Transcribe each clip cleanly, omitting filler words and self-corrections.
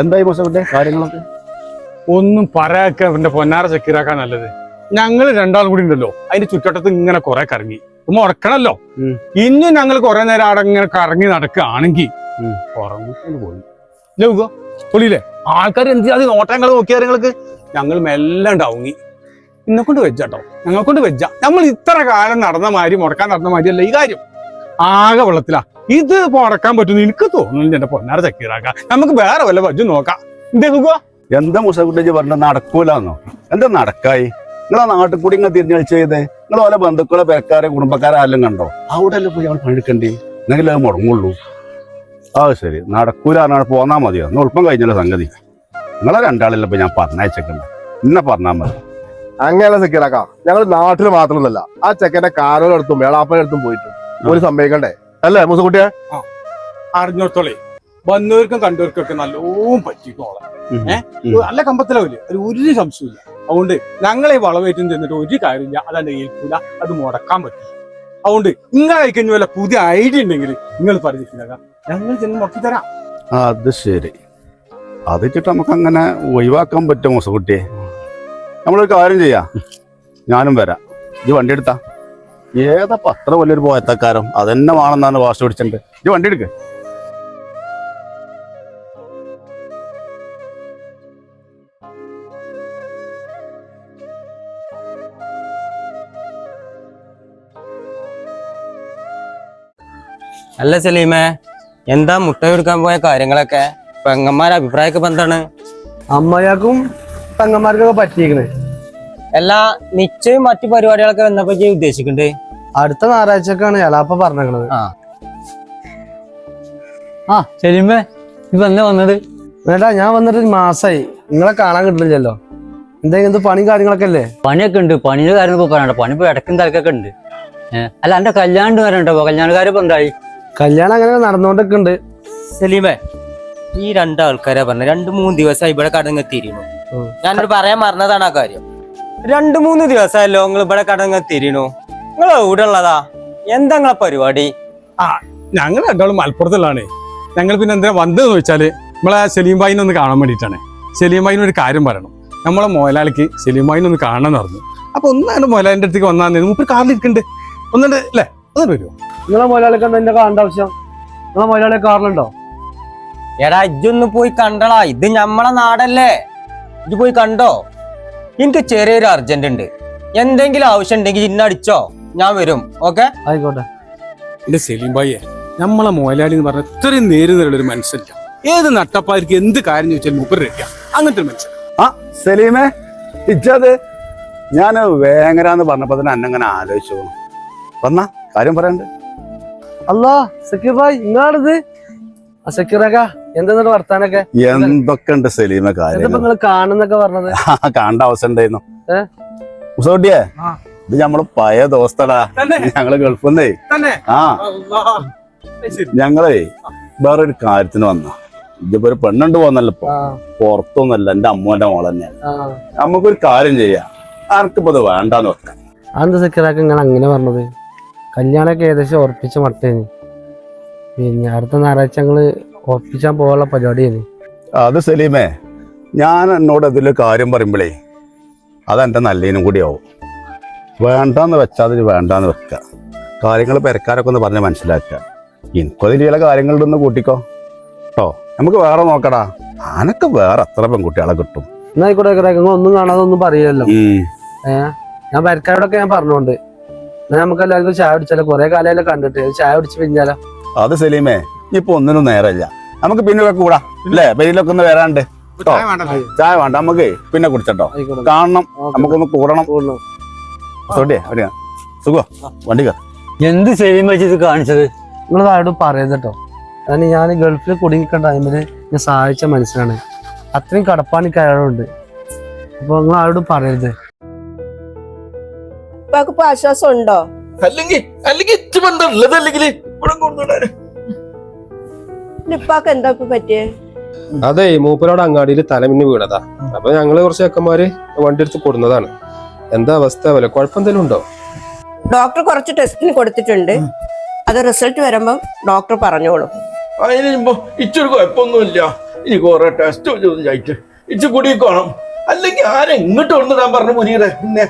എന്തായി മോശപ്പെട്ടെ കാര്യങ്ങളൊക്കെ? ഒന്നും പറയാക്ക എന്റെ പൊന്നാര സെക്യൂരാക്കാൻ നല്ലത്. ഞങ്ങൾ രണ്ടാളും കൂടി ഉണ്ടല്ലോ, അതിന്റെ ചുറ്റട്ടത്ത് ഇങ്ങനെ കുറെ കറങ്ങി മുടക്കണല്ലോ. ഇനി ഞങ്ങൾ കുറെ നേരം അവിടെ ഇങ്ങനെ കറങ്ങി നടക്കുകയാണെങ്കിൽ ഉറങ്ങിക്കൊണ്ട് പോയി പൊളിയില്ലേ. ആൾക്കാർ എന്ത് അത് നോട്ടങ്ങൾ നോക്കിയാൽ നിങ്ങൾക്ക് ഞങ്ങൾ മെല്ലെ ഉണ്ടാവുങ്ങി. ഇന്നെ കൊണ്ട് വെച്ചാട്ടോ, ഞങ്ങളെ കൊണ്ട് വെച്ച നമ്മൾ ഇത്ര കാലം നടന്ന മാതിരി മുടക്കാൻ നടന്ന മാതിരിയല്ല ഈ കാര്യം. ആകെ വെള്ളത്തിലാ. ഇത് മുടക്കാൻ പറ്റുമെന്ന് എനിക്ക് തോന്നുന്നില്ല എന്റെ പൊന്നാര സെക്യൂരാക്കാൻ. നമുക്ക് വേറെ വല്ല വജ്ജും നോക്കാം. എന്തേക്കുക എന്താ മുസകുട്ടി പറഞ്ഞ നടക്കൂലെന്നോ? എന്താ നടക്കായി? നിങ്ങളെ നാട്ടിൽ കൂടി ഇങ്ങനെ തിരിഞ്ഞു കളിച്ച് ചെയ്തേ. നിങ്ങൾ ഓരോ ബന്ധുക്കളെ പെരക്കാരെ കുടുംബക്കാരെ ആരെല്ലാം കണ്ടോ? അവിടെ അല്ലേ പോയി അവൾ പണിയെടുക്കണ്ടേ? എന്നെങ്കിലും അത് മുടങ്ങുള്ളൂ. ശരി, നടക്കൂല പറഞ്ഞാൽ പോന്നാ മതിയോ? ഒന്ന് എളുപ്പം കഴിഞ്ഞല്ലോ സംഗതി. നിങ്ങളെ രണ്ടാളല്ലേ ഇപ്പൊ ഞാൻ പറഞ്ഞയച്ചേക്കണ്ട, ഇന്നെ പറഞ്ഞാൽ മതി. അങ്ങനെയല്ല സെക്യൂരാക്കാം. ഞങ്ങൾ നാട്ടിൽ മാത്രമൊന്നുമല്ല, ആ ചെക്കന്റെ കാരോടടുത്തും വേളാപ്പനടുത്തും പോയിട്ടും ഒരു സമ്മതിക്കണ്ടേ അല്ലേ മുസകുട്ടിയെ? അറിഞ്ഞോടത്തോളേ, വന്നവർക്കും കണ്ടവർക്കൊക്കെ നല്ലോണം പറ്റിക്കോളാം. നല്ല കമ്പത്തിലാവില്ലേ, അത് ഒരു സംശയമില്ല. അതുകൊണ്ട് ഞങ്ങളെ വളവേറ്റും ചെന്നിട്ട് ഒരു കാര്യമില്ല, അതെന്റെ ഏൽക്കൂല, അത് മുടക്കാൻ പറ്റില്ല. അതുകൊണ്ട് നിങ്ങൾ കഴിഞ്ഞ വല്ല പുതിയ ഐഡിയ ഉണ്ടെങ്കിൽ നിങ്ങൾ പറഞ്ഞിട്ടില്ല, ഞങ്ങൾ ചെന്ന് മുടക്കി തരാം. അത് ശരി, അത് വെച്ചിട്ട് നമുക്ക് അങ്ങനെ ഒഴിവാക്കാൻ പറ്റും മുസകുട്ടിയെ. നമ്മളൊരു കാര്യം ചെയ്യാം, ഞാനും വരാം. ഇത് വണ്ടി എടുത്താ ഏതപ്പോ അത്ര വലിയൊരു പോയത്തക്കാരം അതെന്നെ വേണമെന്നാണ് വാശി പിടിച്ചിട്ടുണ്ട്. ഇത് വണ്ടി എടുക്ക. അല്ല സലീമേ, എന്താ മുട്ട കൊടുക്കാൻ പോയ കാര്യങ്ങളൊക്കെ? പെങ്ങന്മാരുടെ അഭിപ്രായമൊക്കെ എന്താണ്? അമ്മയാക്കും പെങ്ങന്മാർക്കൊക്കെ പറ്റിയിരിക്കണേ. എല്ലാ നിശ്ചയം മറ്റു പരിപാടികളൊക്കെ വന്നപ്പോ ഉദ്ദേശിക്കണ്ടേ? അടുത്ത ഞായറാഴ്ചക്കാണ് എലാപ്പ പറഞ്ഞത്. സലീമേ, ഇപ്പൊ എന്നാ വന്നത്? വേണ്ടാ, ഞാൻ വന്നിട്ട് ഒരു മാസായി. നിങ്ങളെ കാണാൻ കിട്ടില്ലല്ലോ. എന്തെങ്കിലും പണിയും കാര്യങ്ങളൊക്കെ അല്ലേ? പണിയൊക്കെ ഉണ്ട്, പണിയുടെ കാര്യങ്ങൾ പറയണ്ട. പണി ഇപ്പൊ ഇടക്കും തിരക്കൊക്കെ ഉണ്ട്. അല്ല, എന്റെ കല്യാണം വരണ്ടോ? കല്യാണക്കാരപ്പോ എന്തായി? കല്യാണം അങ്ങനെ നടന്നുകൊണ്ടൊക്കെ ഉണ്ട്. സലീമേ, ഈ രണ്ടാൾക്കാരാ പറഞ്ഞ 2-3 ദിവസമായി ഇവിടെ കടങ്ങെത്തിയിരുന്നു. ഞാനോട് പറയാൻ മറന്നതാണ് ആ കാര്യം. 2-3 ദിവസമല്ലോ നിങ്ങൾ ഇവിടെ കടങ്ങെത്തിയിരുന്നു. നിങ്ങൾ എവിടെ ഉള്ളതാ? എന്താ നിങ്ങളെ പരിപാടി? ഞങ്ങൾ രണ്ടാളും മലപ്പുറത്തുള്ളതാണ്. ഞങ്ങൾ പിന്നെ എന്തിനാ വന്നതെന്ന് വെച്ചാല് നമ്മളെ സലീം ഭായിനെ ഒന്ന് കാണാൻ വേണ്ടിയിട്ടാണ്. സലീം ഭായിന് ഒരു കാര്യം പറയണം. നമ്മളെ മോയലാളിക്ക് സലീം ഭായിനെ ഒന്ന് കാണാൻ പറഞ്ഞു. അപ്പൊ ഒന്നാണ് മോയലാലിന്റെ അടുത്തേക്ക് വന്നാൽ മുപ്പര് കാറിലിരിക്കുന്നുണ്ട്. ഒന്നുണ്ട് അല്ലേ? ഒന്നും വരുമോ? നിങ്ങളെ മുതലാളി കണ്ടോ? എന്റെ കാണേണ്ട ആവശ്യം? നിങ്ങളെ മുതലാളി കാറിലുണ്ടോ? എടാ, ഇജ്ജൊന്ന് പോയി കണ്ടടാ. ഇത് ഞമ്മളെ നാടല്ലേ, ഇജ്ജ് പോയി കണ്ടോ? എനിക്ക് ചെറിയൊരു അർജന്റ് ഉണ്ട്. എന്തെങ്കിലും ആവശ്യം ഉണ്ടെങ്കിൽ ഇന്നടിച്ചോ, ഞാൻ വരും. ഓക്കെ, ആയിക്കോട്ടെ. എന്റെ സലീം ഭായിയെ, നമ്മളെ മോയലാളി എന്ന് പറഞ്ഞ ഇത്രയും നേരുന്നൊരു മനുഷ്യല്ല. ഏത് നട്ടപ്പാർക്ക് എന്ത് കാര്യം ചോദിച്ചാൽ മൂപ്പർ റെഡിയാ. അങ്ങനത്തെ ഒരു മനുഷ്യൻ. സലീമേ, ഇജ്ജത് ഞാൻ വേങ്ങരാന്ന് പറഞ്ഞപ്പോ തന്നെ അന്നങ്ങനെ ആലോചിച്ചു വന്നാ കാര്യം പറയണ്ട്. അല്ലാ സക്കീർ ഭായ്, ഇങ്ങാണിത്. സക്കീറക്ക, എന്താ വർത്താനൊക്കെ? എന്തൊക്കെ ഉണ്ട് സലീമെ കാര്യം? നിങ്ങൾ കാണുന്നൊക്കെ പറഞ്ഞത് കാണേണ്ട അവസ്ഥ ഉണ്ടായിരുന്നു. മുസോട്ടിയെ, ഇത് നമ്മള് പഴയ ദോസ്തടാ. ഞങ്ങള് ഗൾഫിന്നേ. ഞങ്ങളേ വേറൊരു കാര്യത്തിന് വന്ന. ഇതിപ്പോ ഒരു പെണ്ണുണ്ട് പോന്നല്ലോ. ഇപ്പൊ പുറത്തൊന്നല്ല, എന്റെ അമ്മൂന്റെ മോൾ തന്നെയാണ്. നമുക്കൊരു കാര്യം ചെയ്യാം, ആർക്കിപ്പോ ഇത് വേണ്ടാന്ന് വെക്കാം. അതെന്താ സക്കീറാക്ക നിങ്ങൾ അങ്ങനെ പറഞ്ഞത്? കല്യാണമൊക്കെ ഏകദേശം ഉറപ്പിച്ച മട്ടേന്. പിന്നെ അടുത്ത ഞായറാഴ്ച ഞങ്ങള് ഉറപ്പിച്ചാൻ പോകാനുള്ള പരിപാടിയാണ്. അത് സലീമേ, ഞാൻ എന്നോട് ഇതില് കാര്യം പറയുമ്പോഴേ അതെന്റെ നല്ലതിനും കൂടി ആവും. വേണ്ടാന്ന് വെച്ചാൽ അതിന് വേണ്ടാന്ന് വെക്കുക. കാര്യങ്ങൾ പെരക്കാരൊക്കെ ഒന്ന് പറഞ്ഞ് മനസ്സിലാക്കുക. എനിക്കതിൽ ചില കാര്യങ്ങളിലൊന്ന് കൂട്ടിക്കോ കേട്ടോ. നമുക്ക് വേറെ നോക്കടാ. ആനക്ക് വേറെ എത്ര പെൺകുട്ടികളെ കിട്ടും. എന്നായിക്കോട്ടെ, നിങ്ങൾ ഒന്നും കാണാതെ ഒന്നും പറയല്ലോ. ഞാൻ പെരക്കാരോടൊക്കെ ഞാൻ പറഞ്ഞോണ്ട് നമുക്ക് എല്ലാവർക്കും ചായ കുടിച്ചാലോ? കുറെ കാലമല്ലോ കണ്ടിട്ട്, ചായ കുടിച്ച് പിരിഞ്ഞാലോ? അത് സലീമേ, ഇപ്പൊ ഒന്നിനും നേരമില്ല. നമുക്ക് പിന്നെ കൂടാ അല്ലേ? പെരിയിലൊക്കെ ഒന്ന് വരാണ്ട് കേട്ടോ. ചായ വേണ്ട, നമുക്ക് പിന്നെ കുടിച്ചോ. കാണണം, നമുക്കൊന്ന് കൂടണം. സുഖോ വണ്ടി കയറി. എന്ത് സലീം ഭായി ഇത് കാണിച്ചത്? നിങ്ങൾ ആരോടും പറയരുതട്ടോ. കാരണം ഞാൻ ഗൾഫിൽ കുടുങ്ങിക്കേണ്ട ടൈമില് ഞാൻ സഹായിച്ച മനസ്സിലാണ്. അത്രയും കടപ്പാണിക്ക് അയാളുണ്ട്. അപ്പൊ നിങ്ങൾ ആരോടും പറയരുത്. ഇപ്പൊ ആശ്വാസം ഉണ്ടോ? ഇപ്പാക്ക് എന്താ ഇപ്പൊ പറ്റിയേ? അതെ, മൂപ്പരോട് അങ്ങാടിയിൽ തലമിന്ന് വീണതാ. അപ്പൊ ഞങ്ങള് കുറച്ച് ചെക്കന്മാര് വണ്ടി എടുത്ത് കൊടുന്നതാണ്. എന്താ അവസ്ഥ? വല്ല കുഴപ്പമെന്തെങ്കിലും ഉണ്ടോ? ഡോക്ടർ കുറച്ച് ടെസ്റ്റിന് കൊടുത്തിട്ടുണ്ട്. അത് റിസൾട്ട് വരുമ്പോ ഡോക്ടർ പറഞ്ഞോളും. അതിനിപ്പോ ഇച്ചൊരു കുഴപ്പമൊന്നുമില്ല. ഇനി കുറെ ടെസ്റ്റ് ചോദിച്ചായിട്ട് ഇച്ചു കുടിക്കോണം, അല്ലെങ്കിൽ ആരെ ഇങ്ങോട്ട് കൊണ്ടുവരാൻ പറഞ്ഞു മുനീറെ. പിന്നെ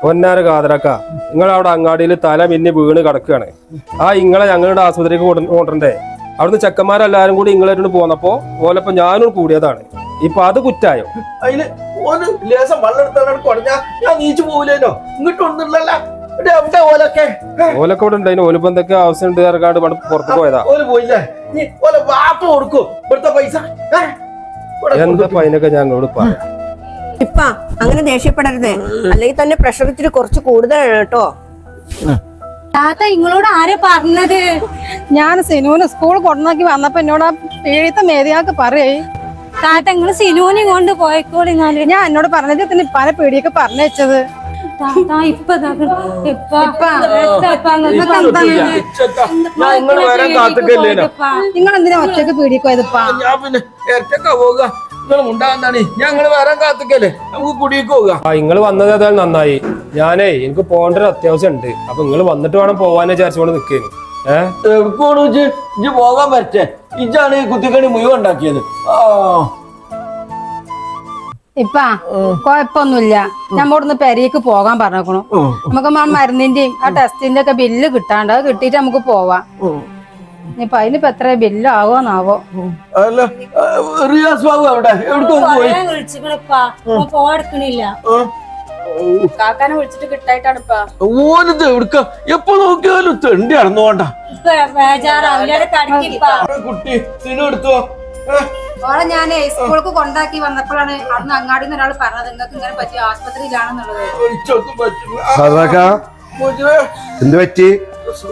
പൊന്നാര കാതറക്ക, നിങ്ങൾ അവിടെ അങ്ങാടിയിൽ തല മിന്നി വീണ് കിടക്കുകയാണ്. ഇങ്ങളെ ഞങ്ങളുടെ ആശുപത്രിക്ക് കൊണ്ടേ. അവിടുന്ന് ചെക്കന്മാരെല്ലാരും കൂടി ഇങ്ങളോട് പോന്നപ്പോ ഓലപ്പോ ഞാനും കൂടിയതാണ്. ഇപ്പൊ അത് കുറ്റായോ? അതില് ഓന് ലേസം വെള്ളം എടുത്താണ് കുടഞ്ഞാ ഞാൻ നീച്ചു പോവില്ലേനോ, ഇങ്ങോട്ട് കൊണ്ടുവരില്ലല്ലോ. എവിടെ ഓലൊക്കെ? ഓലൊക്കെ ഇവിടെ ഉണ്ടായിരുന്നു. ഓലിപ്പോ എന്തൊക്കെ ആവശ്യം ഉണ്ട് ഇറങ്ങാണ്ട് പുറത്ത് പോയതാ. ഓല് പോയില്ലേ? നീ ഓലെ വാപ്പ കൊടുക്കൂ ഇവിടുത്തെ പൈസ. എന്താ അതിനൊക്കെ ഞങ്ങളോട് പറയാം. ഇപ്പ അങ്ങനെ ദേഷ്യപ്പെടരുതേ, അല്ലെങ്കിൽ തന്നെ പ്രഷർ ഇത്തിരി കുറച്ച് കൂടുതലാണ് കേട്ടോ. താത്ത നിങ്ങളോട് ആരെ പറഞ്ഞത്? ഞാൻ സിനുവിന് സ്കൂൾ കൊണ്ടാക്കി വന്നപ്പോ എന്നോട് ആ പീഡിത്ത മേധിയാക്ക് പറയേ. താത്ത നിങ്ങള് സിനുവിനെ കൊണ്ട് പോയിക്കോളി. ഞാൻ എന്നോട് പറഞ്ഞത് പിന്നെ ഇപ്പാനെ പീടിയൊക്കെ പറഞ്ഞത്. നിങ്ങൾ എന്തിനാ ഒറ്റക്ക് പീടിക്ക് പോയതിപ്പാ? ഞാൻ പിന്നെ ഇരട്ടക്കാ പോവുക, നിങ്ങൾ ഉണ്ടാകുന്നതാണ്. ഞങ്ങള് വരാൻ കാത്തിക്കല്ലേ, നമുക്ക് കുടിയേക്ക് പോവുക. നിങ്ങൾ വന്നത് ഏതായാലും നന്നായി. ഞാനേ എനിക്ക് പോകേണ്ട ഒരു അത്യാവശ്യം ഉണ്ട്. അപ്പൊ നിങ്ങൾ വന്നിട്ട് വേണം പോവാനെ വിചാരിച്ചുകൊണ്ട് നിൽക്കേന്. എവിടെക്കോണു ഇജ്ജ് പോകാൻ പറ്റേ? ഇജ്ജാണ് ഈ കുത്തിക്കണി മുഴുവൻ ഉണ്ടാക്കിയത്. ഇപ്പാ കൊഴപ്പൊന്നുമില്ല. നമ്മോടൊന്ന് പെരേക്ക് പോകാൻ പറഞ്ഞേക്കണു. നമുക്ക് മരുന്നിന്റെയും ആ ടെസ്റ്റിന്റെ ഒക്കെ ബില്ല് കിട്ടാണ്ട്, അത് കിട്ടിയിട്ട് നമുക്ക് പോവാം. ഇനിയിപ്പൊ അതിനിപ്പോ എത്ര ബില്ല് ആവോന്നാവോ? അല്ല റിയാസ് ബാബു എവിടെ? പോടുക്കണില്ല. കാക്കാനെ വിളിച്ചിട്ട് കിട്ടായിട്ടാണ് ഇപ്പൊ. ഓനത് എവിടുക്ക? എപ്പോ നോക്കിയാലും തെണ്ടി നടന്നുകൊണ്ട കുട്ടി സിനു എടുത്തോ. ഓളെ ഞാനേ സ്കൂൾക്ക് കൊണ്ടാക്കി വന്നപ്പോഴാണ് അവിടുന്ന് അങ്ങാടിന്ന് ഒരാൾ പറഞ്ഞത് നിങ്ങൾക്ക് ഇങ്ങനെ പറ്റിയ ആസ്പത്രിയിലാണെന്നുള്ളത്. എന്ത് പറ്റി?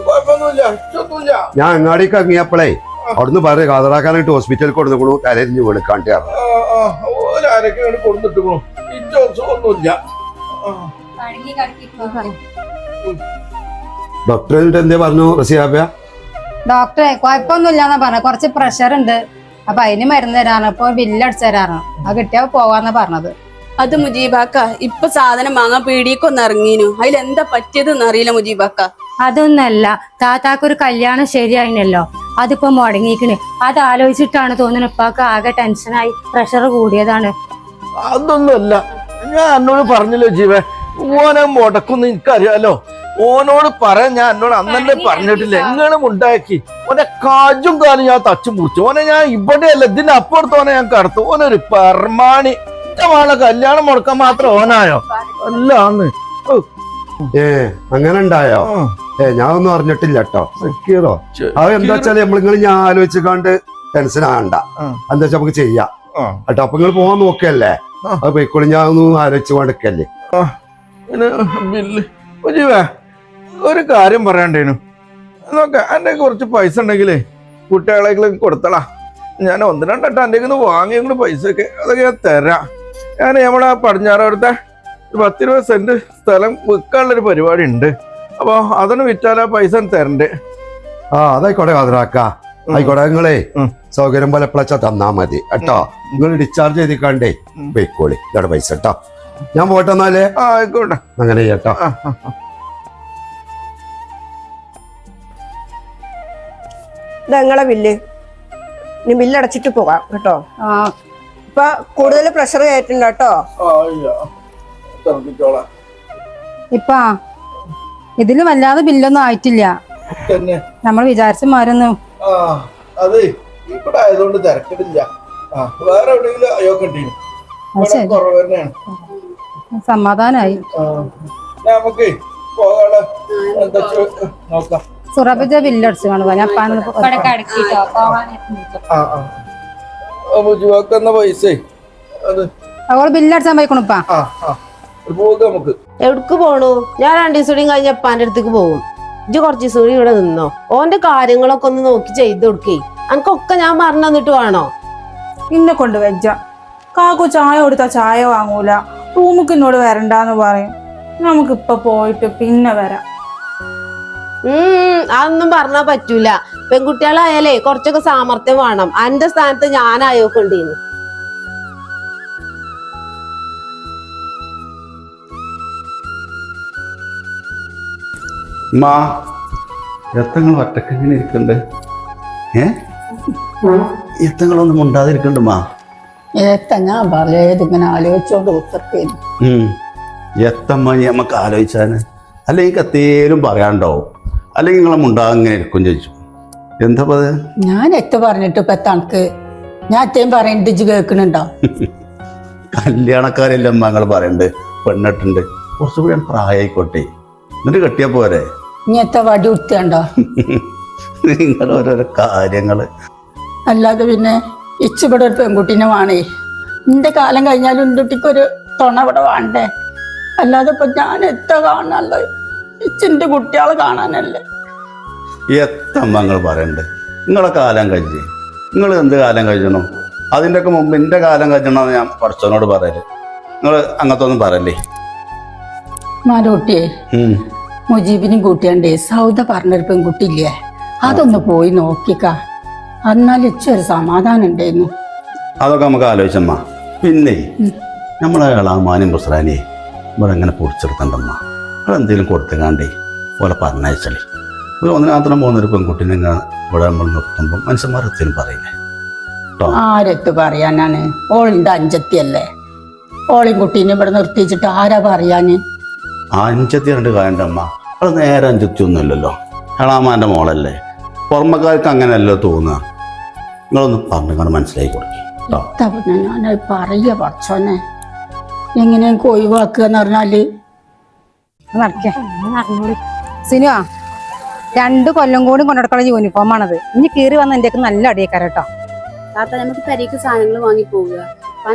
കുഴപ്പമൊന്നുമില്ല, ഇച്ചൊന്നുമില്ല. ഞാൻ അങ്ങാടിക്ക് ഇറങ്ങിയപ്പോഴേ അവിടുന്ന് പറയാ കാതറാക്കാനായിട്ട് ഹോസ്പിറ്റലിൽ കൊടുക്കണു, തലരിഞ്ഞ് വിളിക്കാണ്ട്. ഓരാരൊക്കെ കൊടുത്തിട്ടു. ഇച്ചൊന്നുമില്ല. ഡോക്ടർ എന്തേ പറഞ്ഞു റസിയാബ? ഡോക്ടറെ കുഴപ്പമൊന്നുമില്ലാന്നാ പറഞ്ഞ, കുറച്ച് പ്രഷർ ഉണ്ട്. അപ്പൊ അതിന് മരുന്ന് തരാണ്, ഇപ്പൊ ബില്ല് അടിച്ചു തരാണ്. അത് കിട്ടിയാ പോവാന്നാ പറഞ്ഞത്. അത് മുജീബാക്ക ഇപ്പൊ സാധനം വാങ്ങാൻ പീടിയൊക്കൊന്ന് ഇറങ്ങീനു. അതിലെന്താ പറ്റിയതെന്ന് അറിയില്ല മുജീബാക്ക. അതൊന്നല്ല, താത്താക്കൊരു കല്യാണം ശരിയായിനല്ലോ, അതിപ്പോ മുടങ്ങിക്കണ്. അത് ആലോചിച്ചിട്ടാണ് തോന്നുന്നു ഇപ്പാക്ക് ആകെ ടെൻഷനായി, പ്രഷർ കൂടിയതാണ്. അതൊന്നുമല്ല, ഞാൻ എന്നോട് പറഞ്ഞല്ലോ ജീവ, ഓനെ മുടക്കൊന്നും എനിക്കറിയാലോ. ഓനോട് പറയാൻ ഞാൻ എന്നോട് അന്നെ പറഞ്ഞിട്ടില്ല. എങ്ങനെ ഉണ്ടാക്കി ഓനെ കാജും കാലും ഞാൻ തച്ചു മുറിച്ചു. ഓനെ ഞാൻ ഇവിടെയല്ല, ഇതിന്റെ അപ്പുറത്ത് ഓനെ ഞാൻ കടത്തു. ഓനൊരു പെർമാണി. മകളെ കല്യാണം മുടക്കാൻ മാത്രം ഓനായോ? അല്ലാന്ന്. അങ്ങനെ ഉണ്ടായോ? ഞാൻ ഒന്നും അറിഞ്ഞിട്ടില്ല കേട്ടോ. സെക്യൂറോ അത് എന്താ വെച്ചാല് നിങ്ങൾ ഞാൻ ആലോചിക്കാണ്ട് ടെൻഷൻ ആകണ്ട. എന്താ വെച്ചാ നമുക്ക് ചെയ്യാം കേട്ടോ. അപ്പൊ നിങ്ങൾ പോവാൻ നോക്കല്ലേ, അത് പോയിക്കോളി. ഞാൻ ഒന്നും ആലോചിച്ച് കൊണ്ടിരിക്കല്ലേ. ജീവേ, ഒരു കാര്യം പറയണ്ടേനു. നോക്ക, എന്റെ കുറച്ച് പൈസ ഉണ്ടെങ്കിലേ കുട്ടികളെ കൊടുത്തളാ. ഞാൻ 1-2 എൻ്റെ വാങ്ങിയ പൈസ ഒക്കെ അതൊക്കെ ഞാൻ തരാം. ഞാൻ നമ്മളെ പടിഞ്ഞാറവിടുത്തെ 10 20 സെന്റ് സ്ഥലം വിൽക്കാനുള്ളൊരു പരിപാടി ഉണ്ട്. അപ്പൊ അതിന് വിറ്റാലാ പൈസ തരണ്ടേ. അതായിക്കോട്ടെ കാതറാക്ക, ആയിക്കോട്ടെ. നിങ്ങളെ സൗകര്യം പോലെ എപ്പോഴാ തന്നാ മതി കേട്ടോ. നിങ്ങൾ ഡിസ്ചാർജ് ചെയ്തിക്കാണ്ടേ പോയിക്കോളി. ഇതോടെ പൈസ കേട്ടോ. ഞാൻ പോട്ടെ എന്നാലേ. ആയിക്കോട്ടെ, അങ്ങനെ കേട്ടോ. ഇതെങ്ങളെ ബില്ല്. ഇനി ബില്ല് അടച്ചിട്ട് പോകാം കേട്ടോ. ഇപ്പൊ കൂടുതൽ പ്രഷർ കയറ്റുണ്ട് കേട്ടോ. ഇപ്പാ ഇതില് വല്ലാതെ ബില്ലൊന്നും ആയിട്ടില്ല. നമ്മൾ വിചാരിച്ച മാരൊന്നും. അതെ, ഇവിടെ ആയതുകൊണ്ട് തിരക്കിടില്ല. വേറെ എവിടെയെങ്കിലും അയോക്കണ്ടീന് കുറവ് തന്നെയാണ്. സമാധാനായി. നമുക്ക് പോകാളെ എന്താ നോക്കാം. സുറബിജ ബില്ലടിച്ചു കാണുക. ഞാൻ പൈസ അവള് ബില്ലടിച്ചാൻ പോയിക്കണുപ്പാ. നമുക്ക് എവിടക്ക് പോണു? ഞാൻ 2 ദിവസം കൂടി കഴിഞ്ഞ അപ്പാന്റെ അടുത്തേക്ക് പോകും. ഇജ്ജ് കുറച്ച് ദിവസം കൂടി ഇവിടെ നിന്നോ. ഓന്റെ കാര്യങ്ങളൊക്കെ ഒന്ന് നോക്കി ചെയ്ത് കൊടുക്കേ. അനക്കൊക്കെ ഞാൻ പറഞ്ഞു തന്നിട്ട് വേണോ? ഇന്നെ കൊണ്ട് വെച്ച കാക്കു ചായ കൊടുത്താ ചായ വാങ്ങൂല, റൂമുക്ക് എന്നോട് വരണ്ടാന്ന് പറയും. നമുക്കിപ്പൊ പോയിട്ട് പിന്നെ വരാം. അതൊന്നും പറഞ്ഞാ പറ്റൂല. പെൺകുട്ടികളായാലേ കുറച്ചൊക്കെ സാമർത്ഥ്യം വേണം. അന്റെ സ്ഥാനത്ത് ഞാനായോക്കൊണ്ടീന്ന്. എത്ര ഒറ്റക്കെങ്ങനെ ഇരിക്കണ്ടേ? എത്തങ്ങളൊന്നും മുണ്ടാതിരിക്കണ്ടുമാ. ഞാൻ പറയേതിങ്ങനെ ആലോചിച്ചോണ്ട് ഉത്തർക്കേന്. എത്തമ്മ നമുക്ക് ആലോചിച്ചാന് അല്ലെങ്കിൽ എത്തേലും പറയാണ്ടാവും, അല്ലെങ്കിൽ നിങ്ങളെ മുണ്ടാതെ ഇങ്ങനെ ഇരിക്കും ചോദിച്ചു. എന്താ അത്? ഞാൻ എത്ത് പറഞ്ഞിട്ട് ഇപ്പൊ തണക്ക് ഞാൻ അത്തേം പറയണ്ട് ഇജ്ജ് കേൾക്കണുണ്ടോ? കല്യാണക്കാരെല്ലാം മകൾ പറയണ്ട്, പെണ്ണിട്ടുണ്ട്, കുറച്ചുകൂടി പ്രായമായിക്കോട്ടെ, എന്നിട്ട് കെട്ടിയാ പോരെ. ഇനി എത്ത വടി ഉടുത്തണ്ടോ? നിങ്ങൾ ഓരോരോ കാര്യങ്ങള്. അല്ലാതെ പിന്നെ ഇച്ചിവിടെ ഒരു പെൺകുട്ടീനെ വേണേ. എന്റെ കാലം കഴിഞ്ഞാലും എൻ്റെ കുട്ടിക്കൊരു തുണ ഇവിടെ വേണ്ടേ. അല്ലാതെ ഇപ്പൊ ഞാൻ എത്ര കാണാനല്ലോ, ഇച്ചിന്റെ കുട്ടികളെ കാണാനല്ലേ. എത്തമ്മ നിങ്ങൾ പറയണ്ട്, നിങ്ങളെ കാലം കഴിഞ്ഞ് നിങ്ങൾ എന്ത് കാലം കഴിച്ചണോ? അതിൻ്റെ ഒക്കെ മുമ്പ് എൻ്റെ കാലം കഴിച്ചണമെന്ന് ഞാൻ പഠിച്ചവനോട് പറയല്. നിങ്ങൾ അങ്ങനത്തെ ഒന്നും പറയല്ലേ. മാരോട്ടിയെ മുജീബിനും കൂട്ടിയാണ്ടേ സൗദ പറഞ്ഞൊരു പെൺകുട്ടിയില്ലേ, അതൊന്ന് പോയി നോക്കിക്കാ. എന്നാൽ ഇച്ചൊരു സമാധാനം ഉണ്ടായിരുന്നു. അതൊക്കെ നമുക്ക് ആലോചിച്ചമ്മ. പിന്നെ നമ്മളെ ഇളാമാനും ബുസ്രാനെ ഇവിടെ എങ്ങനെ പൊടിച്ചെടുക്കണ്ടമ്മ. അതെന്തെങ്കിലും കൊടുത്തുകാണ്ടേ പോലെ പറഞ്ഞയച്ചളി. ഒരു ഒന്നിനാത്രം പോകുന്നൊരു പെൺകുട്ടീനെ ഇവിടെ നമ്മൾ നിർത്തുമ്പോൾ മനുഷ്യന്മാർ എത്തിയും പറയില്ലേ. ആരെത്ത് പറയാനാണ്? ഓളിന്റെ അഞ്ചത്തിയല്ലേ. ഓളിയും കുട്ടീനെ ഇവിടെ നിർത്തിച്ചിട്ട് ആരാ പറയാന്? അഞ്ചത്തി രണ്ട് കാര്യണ്ടമ്മ, അത് നേരെ അഞ്ചത്തി ഒന്നുമില്ലല്ലോ. എളാമാൻ്റെ മോളല്ലേ, പുറമക്കാർക്ക് അങ്ങനെയല്ലോ തോന്നുക. നിങ്ങളൊന്ന് പറഞ്ഞുകൊണ്ട് മനസ്സിലാക്കി കൊടുക്കും. ഞാനത് പറയ പഠിച്ചോനെ, എങ്ങനെയും ഒഴിവാക്കുക എന്ന് പറഞ്ഞാല് സിനുവാ 2 കൊല്ലം കൂടി കൊണ്ടുനടക്കുന്ന യൂണിഫോമാണത്. ഇനി കീറി വന്ന എന്റെ നല്ല അടിയേക്കാര കേട്ടോ. താത്ത നമുക്ക് പെരേക്ക് സാധനങ്ങൾ വാങ്ങി പോവുക,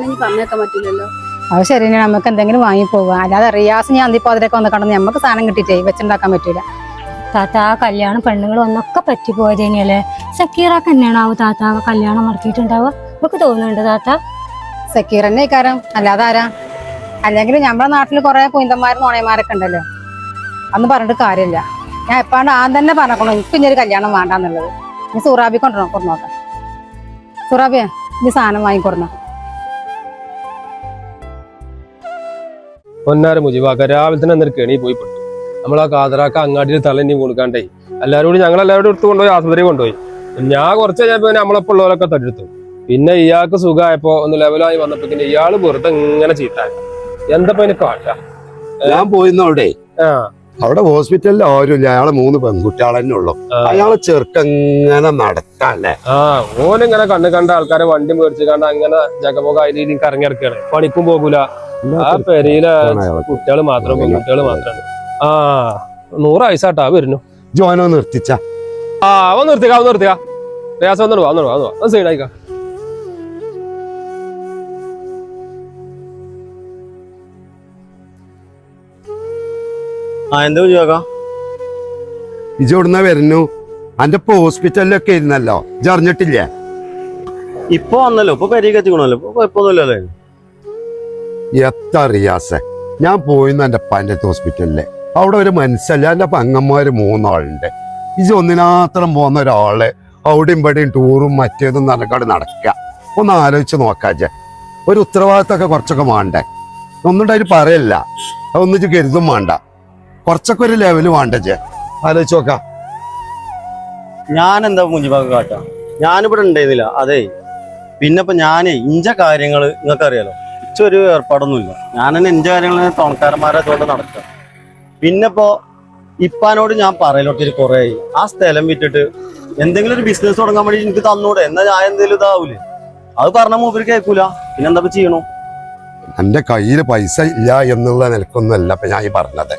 ഇനി പറഞ്ഞേക്കാൻ പറ്റില്ലല്ലോ. അത് ശരി തന്നെയാണ്, നമുക്ക് എന്തെങ്കിലും വാങ്ങി പോവുക. അല്ലാതെ റിയാസ് ഞാൻ അന്തിപ്പോ അതിലേക്ക് വന്ന് കണ്ടെന്ന് നമുക്ക് സാധനം കിട്ടിയിട്ടേ വെച്ചുണ്ടാക്കാൻ പറ്റൂല. താത്ത ആ കല്യാണം പെണ്ണുങ്ങൾ ഒന്നൊക്കെ പറ്റിപ്പോയതേനല്ലേ. സക്കീറാക്ക് തന്നെയാണാവോ താത്ത കല്യാണം നടത്തിയിട്ടുണ്ടാവുക? നമുക്ക് തോന്നുന്നുണ്ട് താത്ത. സക്കീർ തന്നെ ഇക്കാരം, അല്ലാതെ ആരാ? അല്ലെങ്കിൽ നമ്മുടെ നാട്ടിൽ കുറെ കുയിന്തന്മാരും നോണയന്മാരൊക്കെ ഉണ്ടല്ലോ, അന്ന് പറഞ്ഞിട്ട് കാര്യമില്ല. ഞാൻ എപ്പാണ്ട് തന്നെ പറഞ്ഞോളൂ എനിക്ക് ഇനി ഒരു കല്യാണം വേണ്ടാന്നുള്ളത്. നീ സൂറാബി കൊണ്ടുനോക്കാം. സൂറാബിയ നീ സാധനം വാങ്ങിക്കൊടുന്നോ. പൊന്നാര മുജിബാക്ക രാവിലെ തന്നെ എന്നൊരു കെണി പോയി പെട്ടു. നമ്മൾ ആ കാതറാക്ക അങ്ങാടിയിൽ തലഞ്ഞി കൊടുക്കാണ്ടേ എല്ലാവരും കൂടി ഞങ്ങളെല്ലാവരും എടുത്തു കൊണ്ടുപോയി ആശുപത്രി കൊണ്ടുപോയി. ഞാൻ കുറച്ച് കഴിഞ്ഞപ്പോ നമ്മളെപ്പോൾ ഉള്ളവരൊക്കെ തടുത്തു. പിന്നെ ഇയാൾക്ക് സുഖമായപ്പോ ഒന്ന് ലെവലായി വന്നപ്പോ ഇയാള് വെറുതെ ഇങ്ങനെ ചീത്തായി. എന്താ അതിന് കാട്ടാ? ഞാൻ പോയിന്നവിടെ അവിടെ ഹോസ്പിറ്റലിൽ ആരുമില്ല. അയാളെ 3 പെൺകുട്ടികളെ തന്നെ ഉള്ളു. അയാളെ ചെറുക്കങ്ങനെ നടക്കാല്ലേ. ഓനിങ്ങനെ കണ്ണ് കണ്ട ആൾക്കാരെ വണ്ടി മേടിച്ച് കണ്ട അങ്ങനെ ജഗമോഗ അതിലേക്ക് കറങ്ങിറക്കാണ്. പണിക്കും പോകൂല. ആ പെരയിലെ കുട്ടികള് മാത്രം, പെൺകുട്ടികള് മാത്രമാണ്. 100 വയസ്സാട്ടാ വരുന്നു. ജോനോ നിർത്തിച്ച അവൻ നിർത്തിക്ക പ്രയാസം വന്നോ സൈഡായിക്ക. എന്താ ചോദിക്കാം? ഇജോടുന്ന വരുന്നു. അന്റെ ഇപ്പൊ ഹോസ്പിറ്റലിലൊക്കെ ഇരുന്നല്ലോ, ഇജ് അറിഞ്ഞിട്ടില്ലേ? ഇപ്പൊ വന്നല്ലോ, ഇപ്പൊ പെരേക്ക് എത്തിക്കണല്ലോ, ഇപ്പൊ കുഴപ്പമൊന്നുമില്ലല്ലേ. എത്ര റിയാസെ, ഞാൻ പോയിന്ന് എന്റെ പഞ്ചായത്ത് ഹോസ്പിറ്റലില്. അവിടെ ഒരു മനസ്സല്ല, എന്റെ പങ്ങന്മാര് 3 ആളുണ്ട്. ഇജ് ഒന്നിനാത്രം പോകുന്ന ഒരാള് അവിടെയും ഇവിടെയും ടൂറും മറ്റേതും നടക്കാട് നടക്കുക. ഒന്ന് ആലോചിച്ച് നോക്കാജെ. ഒരു ഉത്തരവാദിത്തമൊക്കെ കുറച്ചൊക്കെ വേണ്ടേ? ഒന്നുണ്ടായിട്ട് പറയല്ല, അതൊന്നിച്ച് കരുതും വേണ്ട. കുറച്ചൊക്കെ ഒരു ലെവല് വേണ്ടേ? ആലോചിച്ച് നോക്കാം. ഞാനെന്താ മുഞ്ചിബാക്ക് കാട്ടാ? ഞാനിവിടെ ഉണ്ടായിരുന്നില്ല. അതെ, പിന്നെ ഇപ്പൊ ഞാനേ ഇഞ്ച കാര്യങ്ങള് നിങ്ങൾക്ക് അറിയാലോ, ഇച്ചൊരു ഏർപ്പാടൊന്നുമില്ല. ഞാൻ തന്നെ ഇഞ്ച കാര്യങ്ങൾ തുണക്കാരന്മാരെ കൊണ്ട് നടക്കുക. പിന്നെ ഇപ്പോ ഇപ്പാനോട് ഞാൻ പറയലോട്ട് കുറെ ആയി, ആ സ്ഥലം വിറ്റിട്ട് എന്തെങ്കിലും ഒരു ബിസിനസ് തുടങ്ങാൻ വേണ്ടി എനിക്ക് തന്നൂടെ, എന്നാ ഞാൻ എന്തെങ്കിലും ഇതാവൂലേ? അത് പറഞ്ഞ മൂപ്പര് കേൾക്കൂല. പിന്നെ എന്താ ചെയ്യണോ? എന്റെ കയ്യിൽ പൈസ ഇല്ല എന്നുള്ള നിലക്കൊന്നുമല്ല ഇപ്പൊ ഞാൻ ഈ പറഞ്ഞത്.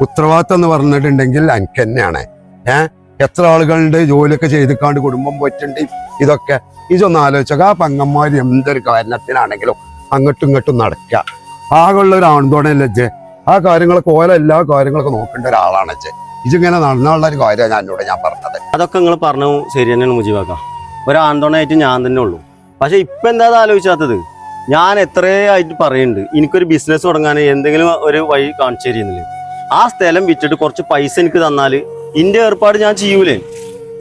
ഉത്തരവാദിത്തം എന്ന് പറഞ്ഞിട്ടുണ്ടെങ്കിൽ എനിക്ക് തന്നെയാണ്. എത്ര ആളുകളുണ്ട് ജോലിയൊക്കെ ചെയ്തിക്കാണ്ട് കുടുംബം പോയിട്ടുണ്ട്. ഇതൊക്കെ ഇതൊന്ന് ആലോചിച്ചൊക്കെ. ആ പങ്ങന്മാര് എന്തൊരു കാരണത്തിനാണെങ്കിലും അങ്ങോട്ടും ഇങ്ങോട്ടും നടക്കുക. ആകെയുള്ള ഒരു ആൺതോണല്ലേ ജെ. ആ കാര്യങ്ങളൊക്കെ ഓരോ എല്ലാ കാര്യങ്ങളൊക്കെ നോക്കേണ്ട ഒരാളാണ് ജെ. ഇതിങ്ങനെ നടന്നുള്ള ഒരു കാര്യമാണ് ഞാൻ പറഞ്ഞത്. അതൊക്കെ നിങ്ങൾ പറഞ്ഞു ശരി തന്നെയാണ് മുജിബാക്ക. ഒരു ആൺതോണായിട്ട് ഞാൻ തന്നെ ഉള്ളൂ. പക്ഷെ ഇപ്പൊ എന്താ ആലോചിച്ചാത്തത്? ഞാൻ എത്രയായിട്ട് പറയുന്നുണ്ട് എനിക്കൊരു ബിസിനസ് തുടങ്ങാൻ എന്തെങ്കിലും ഒരു വഴി കാണിച്ചു തരുന്നില്ലേ. ആ സ്ഥലം വിറ്റിട്ട് കുറച്ച് പൈസ എനിക്ക് തന്നാല് ഇന്റെ ഏർപ്പാട് ഞാൻ ചെയ്യൂലേ.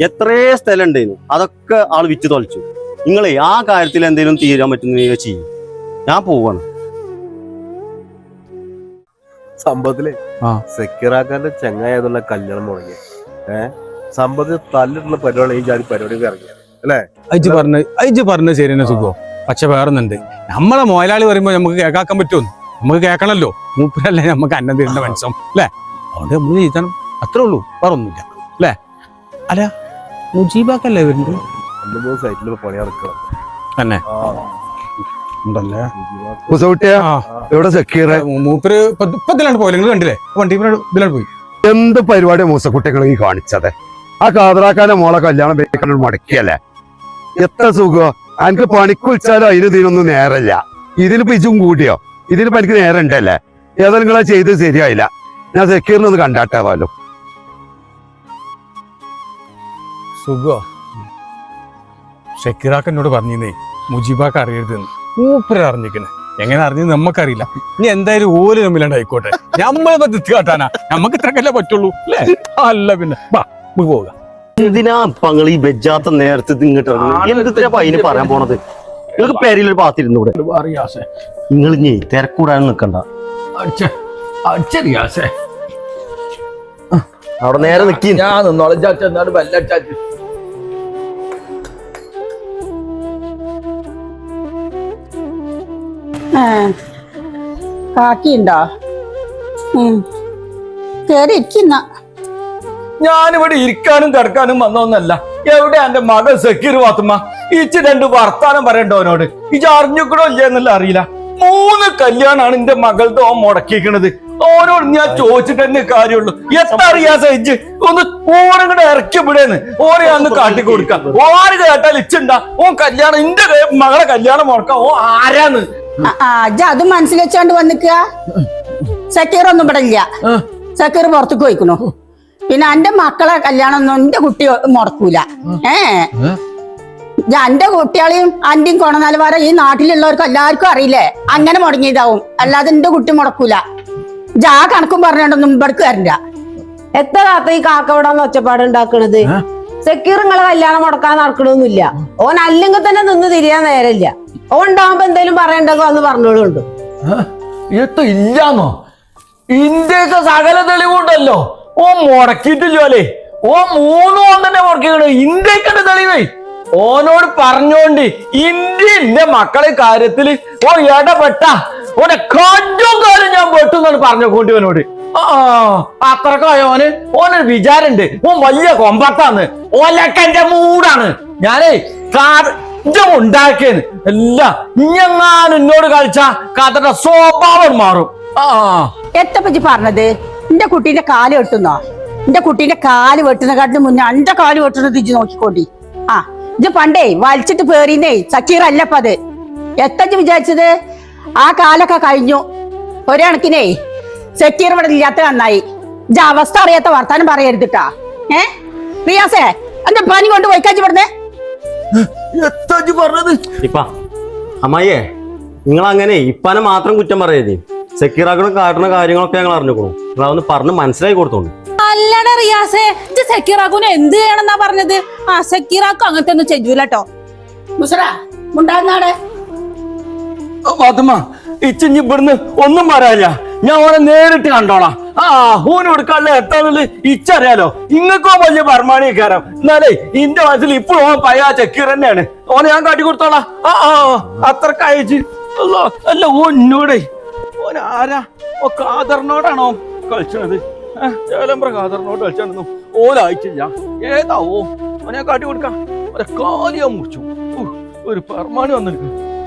എത്രയോ സ്ഥലം ഉണ്ടായിരുന്നു, അതൊക്കെ ആൾ വിറ്റ് തൊലച്ചു. നിങ്ങളെ ആ കാര്യത്തിൽ എന്തെങ്കിലും തീരാൻ പറ്റുന്ന ചെയ്യും. ഞാൻ പോവാണ്. സംഭവത്തിലെ സെക്യൂറാക്കാന്റെ ചെങ്ങായതുള്ള കല്യാണം മുടങ്ങിയ സമ്പത്ത് തല്ലിട്ടുള്ള പരിപാടി ഈ ജാതി പരിപാടിയൊക്കെ ഇറങ്ങിയത്. അല്ലേ? അയച്ച് പറഞ്ഞ ശരി തന്നെ സുഖോ. പക്ഷെ വേറൊന്നുണ്ട്, നമ്മളെ മുതലാളി പറയുമ്പോ നമുക്ക് കേൾക്കാൻ പറ്റുമോ? നമുക്ക് കേൾക്കണല്ലോ, മൂപ്പരല്ലേ നമുക്ക് അന്നം തരുന്ന മനസ്സം അല്ലേ? അതുകൊണ്ട് നമ്മൾ ചെയ്തണം, അത്രേ ഉള്ളൂ, വേറെ ഒന്നുമില്ല അല്ലേ? അല്ല മുജീബാക്കല്ലേ വരുന്നത്? 2-3 സൈറ്റിൽ പണി നടക്കണം തന്നെ ഉണ്ടല്ലേ? എവിടെ സക്കീറ? മൂപ്പര് ഇപ്പൊ ഇതിലാണ് പോയത്, നിങ്ങൾ കണ്ടില്ലേ? വണ്ടി ഇതിലാണ് പോയി. എന്ത് പരിപാടി മൂസക്കുട്ടികൾ ഈ കാണിച്ചത്? ആ കാതറാക്കാന്റെ മോളെ കല്യാണം വേക്കാൻ മടക്കിയല്ലേ? എത്ര സുഖോ! എനിക്ക് പണിക്ക് വിളിച്ചാലോ ഇതിനൊന്നും നേരല്ല. ഇതിലിപ്പോ ഇജും കൂട്ടിയോ? ഇതിലിപ്പോ എനിക്ക് നേരം ഉണ്ടല്ലേ? ഏതായാലും നിങ്ങളെ ചെയ്ത് ശരിയായില്ല. ഞാൻ സക്കീറിനൊന്ന് കണ്ടാട്ടാവാലോ. സുഖോ ഷക്കീറാക്ക എന്നോട് പറഞ്ഞേ മുജീബാക്ക് അറിയരുതെന്ന്. മൂപ്പര് അറിഞ്ഞിക്കണേ, എങ്ങനെ അറിഞ്ഞത് നമ്മക്കറിയില്ല. ഇനി എന്തായാലും ഓല് തമ്മിലുണ്ടായിക്കോട്ടെ, നമ്മളെ പദ്ധതി കാട്ടാനാ, നമുക്ക് ഇത്രക്കല്ലേ പറ്റുള്ളൂ അല്ലേ? അല്ല പിന്നെ പോവുക. എന്തിനാ പങ്ങൾ ഈ വെജാത്ത നേരത്തെ ഇങ്ങോട്ട് അതിന് പറയാൻ പോണത്? നിങ്ങൾക്ക് പേരിലൊരു പാത്തിരുന്നൂടെ? നിങ്ങൾ ഇനി തിരക്കൂടാൻ നിൽക്കണ്ട, അവിടെ നേരെ നിൽക്കി. ഞാൻ നിന്നോളം ബെല്ലടിച്ചു. കാക്കിയുണ്ടോ? കേറി ഇരിക്കുന്ന. ഞാനിവിടെ ഇരിക്കാനും കിടക്കാനും വന്നൊന്നല്ല. എവിടെ എന്റെ മകൻ സക്കീർ ഫാത്തിമ? ഇച്ച് 2 വർത്താനം പറയണ്ടോ അവനോട്? ഇജ് അറിഞ്ഞിക്കണോ ഇല്ല എന്നുള്ള അറിയില്ല. 3 കല്യാണാണ് എന്റെ മകളുടെ ഓൻ മുടക്കിക്കണത്. ഓനോട് ഞാൻ ചോദിച്ചിട്ട് തന്നെ കാര്യമുള്ളൂ. എത്ര അറിയാ സഹിച്ച് ഒന്ന് ഓനങ്ങോട്ട് ഇറക്കി വിടേന്ന്. ഓനെ അന്ന് കാട്ടിക്കൊടുക്കാം. ഓര് കേട്ടാൽ ഇച്ചുണ്ടാ ഓൻ കല്യാണം, എന്റെ മകളെ കല്യാണം മുടക്കാം. ഓ ആരാന്ന് അത് മനസ്സിൽ വെച്ചോണ്ട് വന്നിക്കുക. സക്കീർ ഒന്നും ഇവിടെ ഇല്ല, സക്കീർ പുറത്തേക്ക് പോയിക്കണു. പിന്നെ എന്റെ മക്കളെ കല്യാണം ഒന്നും എന്റെ കുട്ടി മുടക്കൂല. എന്റെ കുട്ടികളെയും അന്റെയും കൊണനാലുമാരെ ഈ നാട്ടിലുള്ളവർക്ക് എല്ലാവർക്കും അറിയില്ലേ, അങ്ങനെ മുടങ്ങിയതാവും. അല്ലാതെ എന്റെ കുട്ടി മുടക്കൂല. ആ കണക്കും പറഞ്ഞോണ്ടൊന്നും ഇവിടേക്ക് വരണ്ട. എത്ര കാത്ത ഈ കാക്കവിടാന്ന് ഒച്ചപ്പാട് ഉണ്ടാക്കണത്? സക്കീർ നിങ്ങളെ കല്യാണം മുടക്കാൻ നടക്കണമൊന്നുമില്ല. ഓൻ അല്ലെങ്കിൽ തന്നെ നിന്ന് തിരിയാൻ നേരമില്ല. ഓൻ ഉണ്ടാവുമ്പോ എന്തേലും പറയണ്ടോ എന്ന് പറഞ്ഞോളുണ്ട്. ഇല്ലാന്നോ? ഇന്ത്യക്ക് സകല തെളിവുണ്ടല്ലോ. ഓ മുടക്കിയിട്ടില്ലേ? ഓ 3 ഓൻ തന്നെ മുടക്കിക്കണു. ഇന്ത്യക്കുണ്ട് തെളിവേ. ഓനോട് പറഞ്ഞോണ്ട് ഇന്ത്യന്റെ മക്കളെ കാര്യത്തില് ഓ ഇടപെട്ട ഓനെ കഞ്ചും കാലം ഞാൻ വെട്ടുന്നാണ് പറഞ്ഞോണ്ട് ഇവനോട്. അത്രക്കായോന് ഓനൊരു വിചാരണ്ട് ഓൻ വലിയ കൊമ്പത്താന്ന്. ഓലൊക്കെ എന്റെ മൂടാണ്. ഞാനേ ഉണ്ടാക്കിയെന്ന് എല്ലാം ഇഞ്ഞെങ്ങാനും എന്നോട് കളിച്ച കഥയുടെ സ്വഭാവം മാറും. എത്തപ്പറ്റി പറഞ്ഞത് എന്റെ കുട്ടീന്റെ കാല് വെട്ടുന്നോ? എന്റെ കുട്ടീന്റെ കാല് വെട്ടുന്നതിന് മുന്നേ എന്റെ കാല് വെട്ടുന്നത് ഇജ്ജ് നോക്കിക്കോണ്ടി. ഇത് പണ്ടേ വലിച്ചിട്ട് പേറിന്നേ സക്കീറല്ലപ്പ അത്. എത്തഞ്ച് വിചാരിച്ചത്? ആ കാലൊക്കെ കഴിഞ്ഞു. ഒരണക്കിനേ സക്കീർ ഇവിടെ ഇല്ലാത്ത നന്നായി. ഇജ്ജ് അവസ്ഥ അറിയാത്ത വർത്താനം പറയരുതിട്ടാ. റിയാസേ എന്റെ പനി കൊണ്ട് പോയിക്കാച്ചി പറഞ്ഞേ. പറഞ്ഞത് ഇപ്പ അമ്മായിയെ, നിങ്ങൾ അങ്ങനെ ഇപ്പാനെ മാത്രം കുറ്റം പറയരുത്. സക്കീറാക്കണം കാട്ടുന്ന കാര്യങ്ങളൊക്കെ ഞങ്ങൾ അറിഞ്ഞുകൊള്ളു. നിങ്ങളതൊന്ന് പറഞ്ഞ് മനസ്സിലാക്കി കൊടുത്തോളൂ. അല്ലടാ റിയാസേ, സക്കീറാക്കുന് എന്ത് ചെയ്യണമെന്നാ പറഞ്ഞത്? സക്കീറാക്കും അങ്ങനത്തെ ഒന്നും ചെയ്യൂലട്ടോ. ഫാത്തിമ, ഇച്ചിഞ്ഞ് ഇവിടുന്ന് ഒന്നും പറയാല്ല. ഞാൻ ഓനെ നേരിട്ട് കണ്ടോളാം. ഓനോട് കള്ള എത്താന്നുള്ളത് ഇച്ചറിയാലോ. ഇങ്ങക്കോ വലിയ ബർമാണിക്കാരം. എന്നാലേ ഇന്റെ മനസ്സിൽ ഇപ്പോഴും ഓൻ പയ്യ സക്കീർ തന്നെയാണ്. ഓനെ ഞാൻ കാട്ടിക്കൊടുത്തോളാം. അത്രക്ക് അയച്ച് അല്ല ഓനോടേ. ഓൻ ആരാ? ഓ ഖാദറിനോടാണോ കളിച്ചത്? ചേലമ്പ്ര ഖാദറിനോട് കളിച്ചാണെന്നും ഓലായിട്ടില്ല. ഏതാവോ ഓനെ കാട്ടി കൊടുക്കാം. കാലിയാ മുറിച്ചു. ഒരു പെർമാണി വന്നിരിക്കുന്നു.